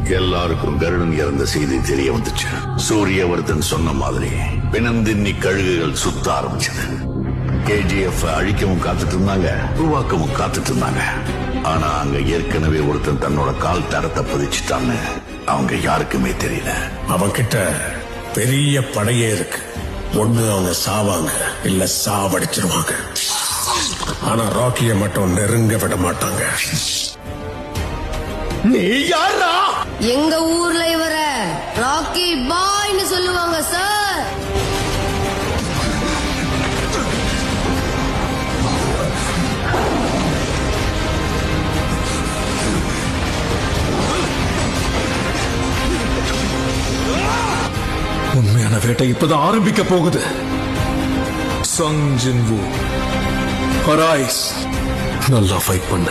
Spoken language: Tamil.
எல்லாருக்கும் கருடன் இறந்த செய்தி தெரிய வந்துச்சு. சூரியவர்தன் சொன்ன மாதிரி பிணந்தின்னி கழுகுகள் சுத்த ஆரம்பிச்சது. KGF அழிக்கவும் காத்துட்டு இருந்தாங்க, உருவாக்கவும் காத்துட்டு இருந்தாங்க. ஆனா அங்க ஏற்கனவே ஒருத்தன் தன்னோட கால் தரத்தை பதிச்சுட்டான்னு அவங்க யாருக்குமே தெரியல. அவன்கிட்ட பெரிய படையே இருக்கு. ஒண்ணு அவங்க சாவாங்க, இல்ல சாவடிச்சிருவாங்க. ஆனா ராக்கிய மட்டும் நெருங்க விட மாட்டாங்க. நீ யாரா? எங்க ஊர்ல இவர ராக்கி பாய்னு சொல்லுவாங்க சார். உண்மையான வேட்டை இப்பதான் ஆரம்பிக்க போகுது. சங் ஜின்வூ, அரைஸ், நல்லா ஃபைட் பண்ண.